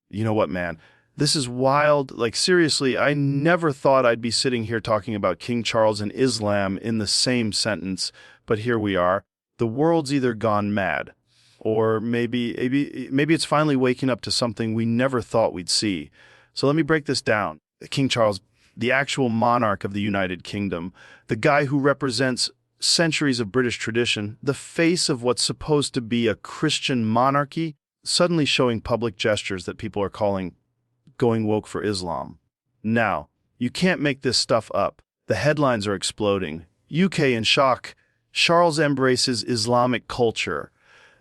You know what, man? This is wild. Like, seriously, I never thought I'd be sitting here talking about King Charles and Islam in the same sentence, but here we are. The world's either gone mad, or maybe it's finally waking up to something we never thought we'd see. So let me break this down. King Charles, the actual monarch of the United Kingdom, the guy who represents centuries of British tradition, the face of what's supposed to be a Christian monarchy, suddenly showing public gestures that people are calling going woke for Islam. Now, you can't make this stuff up. The headlines are exploding. UK in shock. Charles embraces Islamic culture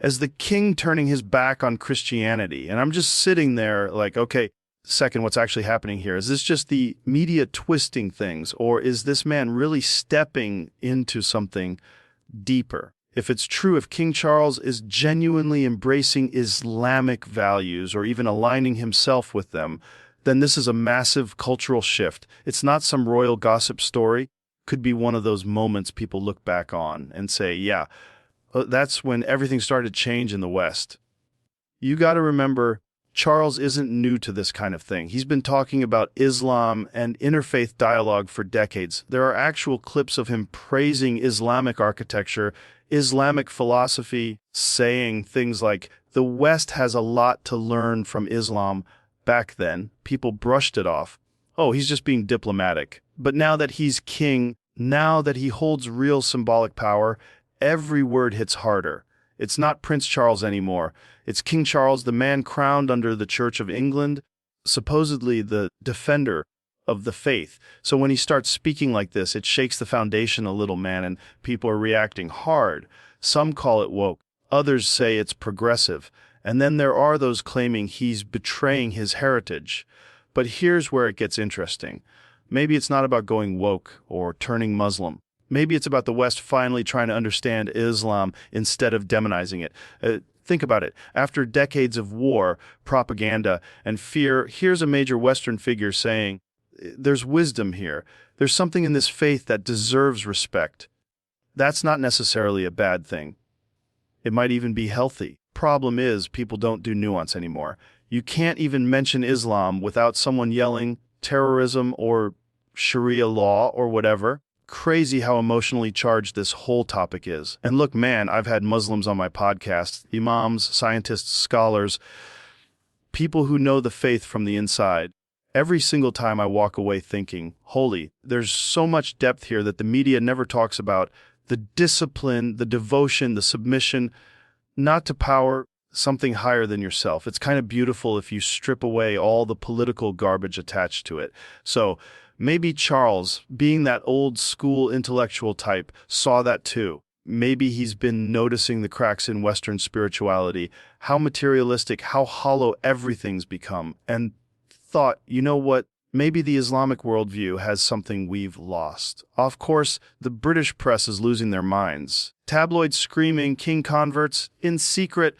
as the king turning his back on Christianity. And I'm just sitting there like, okay, second, what's actually happening here? Is this just the media twisting things, or is this man really stepping into something deeper? If it's true, if King Charles is genuinely embracing Islamic values or even aligning himself with them, then this is a massive cultural shift. It's not some royal gossip story. Could be one of those moments people look back on and say, yeah, that's when everything started to change in the West. You got to remember, Charles isn't new to this kind of thing. He's been talking about Islam and interfaith dialogue for decades. There are actual clips of him praising Islamic architecture, Islamic philosophy, saying things like, the West has a lot to learn from Islam. Back then, people brushed it off. Oh, he's just being diplomatic. But now that he's king, now that he holds real symbolic power, every word hits harder. It's not Prince Charles anymore. It's King Charles, the man crowned under the Church of England, supposedly the defender of the faith. So when he starts speaking like this, it shakes the foundation a little, man, and people are reacting hard. Some call it woke. Others say it's progressive. And then there are those claiming he's betraying his heritage. But here's where it gets interesting. Maybe it's not about going woke or turning Muslim. Maybe it's about the West finally trying to understand Islam instead of demonizing it. Think about it. After decades of war, propaganda, and fear, here's a major Western figure saying, there's wisdom here. There's something in this faith that deserves respect. That's not necessarily a bad thing. It might even be healthy. Problem is, people don't do nuance anymore. You can't even mention Islam without someone yelling terrorism or Sharia law or whatever. Crazy how emotionally charged this whole topic is. And look, man, I've had Muslims on my podcast, imams, scientists, scholars, people who know the faith from the inside. Every single time I walk away thinking, holy, there's so much depth here that the media never talks about. The discipline, the devotion, the submission, not to power, something higher than yourself. It's kind of beautiful if you strip away all the political garbage attached to it. So maybe Charles, being that old school intellectual type, saw that too. Maybe he's been noticing the cracks in Western spirituality, how materialistic, how hollow everything's become, and thought, you know what, maybe the Islamic worldview has something we've lost. Of course, the British press is losing their minds. Tabloids screaming king converts, in secret,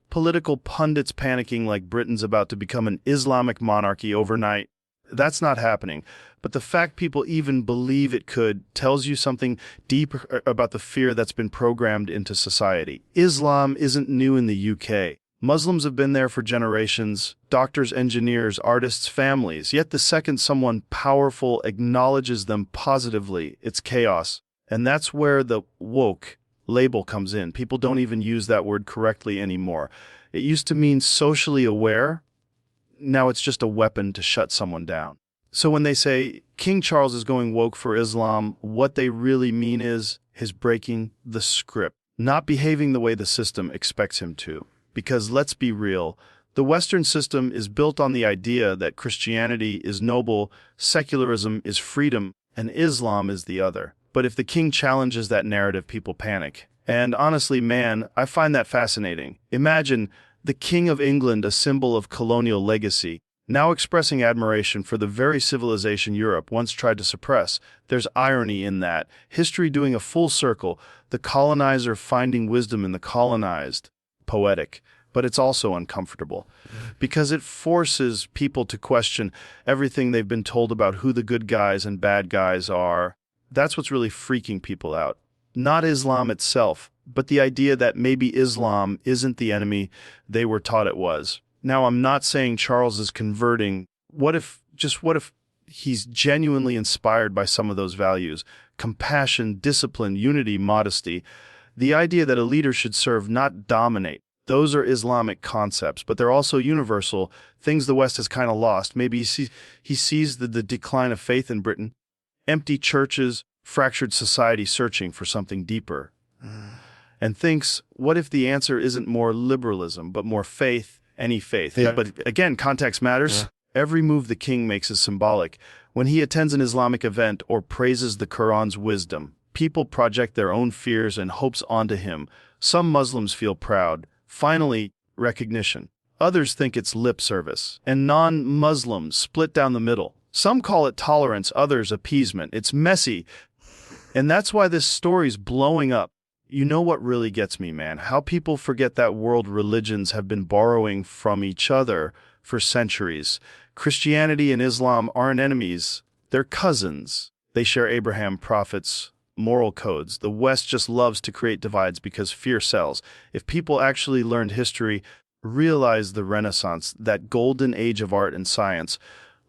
political pundits panicking like Britain's about to become an Islamic monarchy overnight. That's not happening. But the fact people even believe it could tells you something deep about the fear that's been programmed into society. Islam isn't new in the UK. Muslims have been there for generations, doctors, engineers, artists, families. Yet the second someone powerful acknowledges them positively, it's chaos. And that's where the woke label comes in. People don't even use that word correctly anymore. It used to mean socially aware. Now it's just a weapon to shut someone down. So when they say King Charles is going woke for Islam, what they really mean is he's breaking the script, not behaving the way the system expects him to. Because let's be real, the Western system is built on the idea that Christianity is noble, secularism is freedom, and Islam is the other. But if the king challenges that narrative, people panic. And honestly, man, I find that fascinating. Imagine the King of England, a symbol of colonial legacy, now expressing admiration for the very civilization Europe once tried to suppress. There's irony in that. History doing a full circle, the colonizer finding wisdom in the colonized. Poetic, but it's also uncomfortable because it forces people to question everything they've been told about who the good guys and bad guys are. That's what's really freaking people out. Not Islam itself, but the idea that maybe Islam isn't the enemy they were taught it was. Now, I'm not saying Charles is converting. What if he's genuinely inspired by some of those values? Compassion, discipline, unity, modesty. The idea that a leader should serve, not dominate. Those are Islamic concepts, but they're also universal, things the West has kind of lost. Maybe he sees the decline of faith in Britain, empty churches, fractured society searching for something deeper, and thinks, what if the answer isn't more liberalism, but more faith, any faith? Yeah. But again, context matters. Yeah. Every move the king makes is symbolic. When he attends an Islamic event or praises the Quran's wisdom, people project their own fears and hopes onto him. Some Muslims feel proud. Finally, recognition. Others think it's lip service. And non-Muslims split down the middle. Some call it tolerance, others appeasement. It's messy. And that's why this story's blowing up. You know what really gets me, man? How people forget that world religions have been borrowing from each other for centuries. Christianity and Islam aren't enemies. They're cousins. They share Abraham, prophets, moral codes. The West just loves to create divides because fear sells. If people actually learned history, realized the Renaissance, that golden age of art and science,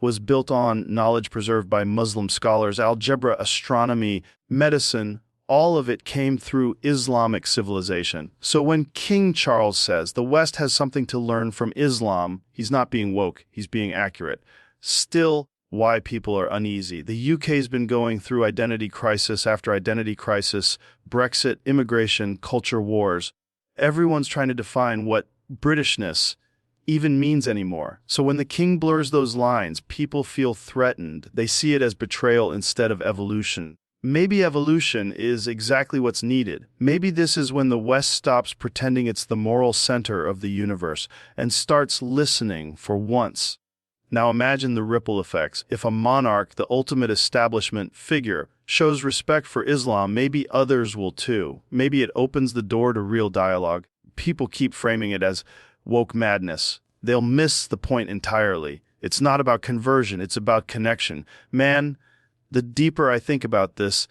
was built on knowledge preserved by Muslim scholars, algebra, astronomy, medicine, all of it came through Islamic civilization. So when King Charles says the West has something to learn from Islam, he's not being woke, he's being accurate. Still, why people are uneasy. The UK's been going through identity crisis after identity crisis, Brexit, immigration, culture wars. Everyone's trying to define what Britishness even means anymore. So when the king blurs those lines, people feel threatened. They see it as betrayal instead of evolution. Maybe evolution is exactly what's needed. Maybe this is when the West stops pretending it's the moral center of the universe and starts listening for once. Now imagine the ripple effects. If a monarch, the ultimate establishment figure, shows respect for Islam, maybe others will too. Maybe it opens the door to real dialogue. People keep framing it as woke madness. They'll miss the point entirely. It's not about conversion, it's about connection. Man, the deeper I think about this,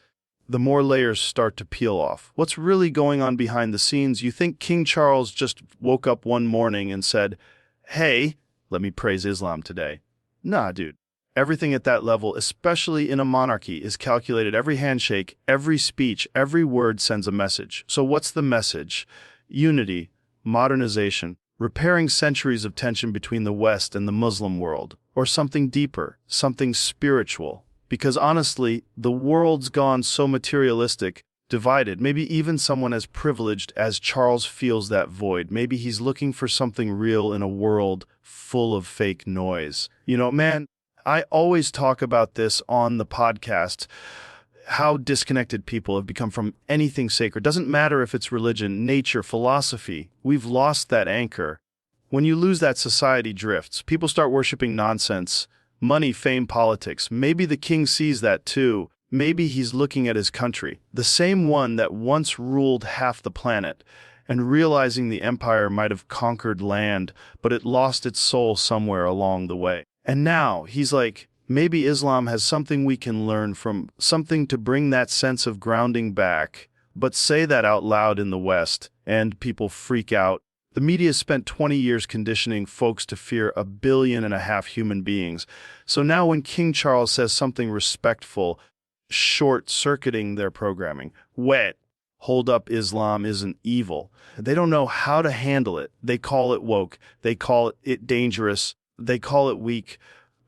the more layers start to peel off. What's really going on behind the scenes? You think King Charles just woke up one morning and said, "Hey, let me praise Islam today"? Nah, dude. Everything at that level, especially in a monarchy, is calculated. Every handshake, every speech, every word sends a message. So what's the message? Unity, modernization, repairing centuries of tension between the West and the Muslim world, or something deeper, something spiritual. Because honestly, the world's gone so materialistic, divided. Maybe even someone as privileged as Charles feels that void. Maybe he's looking for something real in a world full of fake noise. You know, man, I always talk about this on the podcast, how disconnected people have become from anything sacred. Doesn't matter if it's religion, nature, philosophy. We've lost that anchor. When you lose that, society drifts. People start worshiping nonsense. Money, fame, politics. Maybe the king sees that too. Maybe he's looking at his country, the same one that once ruled half the planet, and realizing the empire might have conquered land, but it lost its soul somewhere along the way. And now he's like, maybe Islam has something we can learn from, something to bring that sense of grounding back. But say that out loud in the West, and people freak out. The media spent 20 years conditioning folks to fear 1.5 billion human beings. So now when King Charles says something respectful, short-circuiting their programming, wet, hold up, Islam isn't evil. They don't know how to handle it. They call it woke. They call it dangerous. They call it weak.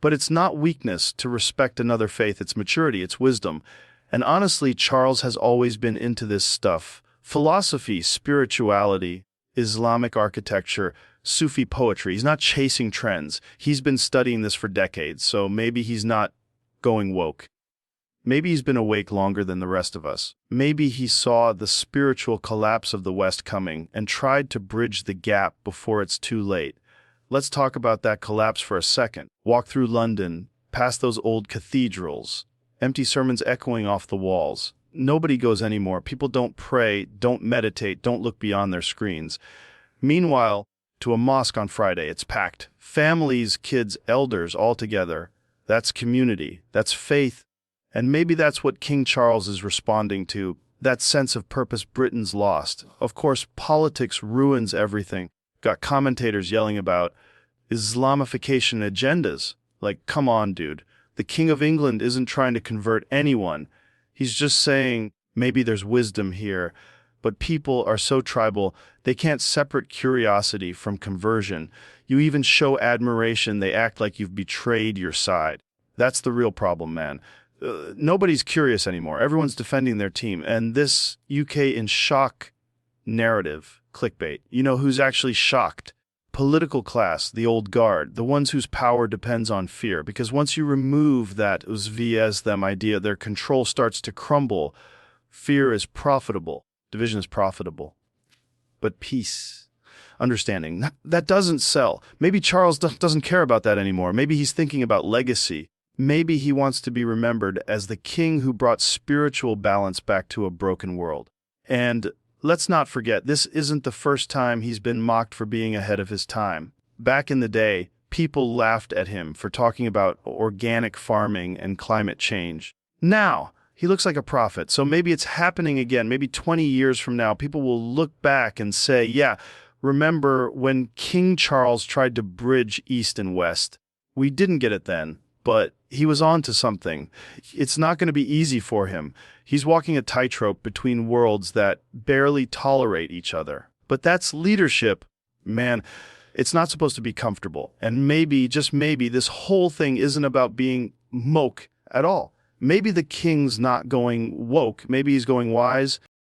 But it's not weakness to respect another faith. It's maturity. It's wisdom. And honestly, Charles has always been into this stuff. Philosophy, spirituality, Islamic architecture, Sufi poetry. He's not chasing trends. He's been studying this for decades, so maybe he's not going woke. Maybe he's been awake longer than the rest of us. Maybe he saw the spiritual collapse of the West coming and tried to bridge the gap before it's too late. Let's talk about that collapse for a second. Walk through London, past those old cathedrals, empty sermons echoing off the walls. Nobody goes anymore. People don't pray, don't meditate, don't look beyond their screens. Meanwhile, to a mosque on Friday, it's packed. Families, kids, elders, all together. That's community. That's faith. And maybe that's what King Charles is responding to, that sense of purpose Britain's lost. Of course, politics ruins everything. Got commentators yelling about Islamification agendas. Like, come on, dude. The King of England isn't trying to convert anyone. He's just saying, maybe there's wisdom here, but people are so tribal, they can't separate curiosity from conversion. You even show admiration, they act like you've betrayed your side. That's the real problem, man. Nobody's curious anymore. Everyone's defending their team. And this UK in shock narrative, clickbait, you know who's actually shocked? Political class, the old guard, the ones whose power depends on fear. Because once you remove that us vs them idea, their control starts to crumble. Fear is profitable. Division is profitable. But peace, understanding, that doesn't sell. Maybe Charles doesn't care about that anymore. Maybe he's thinking about legacy. Maybe he wants to be remembered as the king who brought spiritual balance back to a broken world. And let's not forget, this isn't the first time he's been mocked for being ahead of his time. Back in the day, people laughed at him for talking about organic farming and climate change. Now, he looks like a prophet, so maybe it's happening again. Maybe 20 years from now, people will look back and say, yeah, remember when King Charles tried to bridge East and West? We didn't get it then, but he was on to something. It's not going to be easy for him. He's walking a tightrope between worlds that barely tolerate each other. But that's leadership. Man, it's not supposed to be comfortable. And maybe, just maybe, this whole thing isn't about being woke at all. Maybe the king's not going woke. Maybe he's going wise.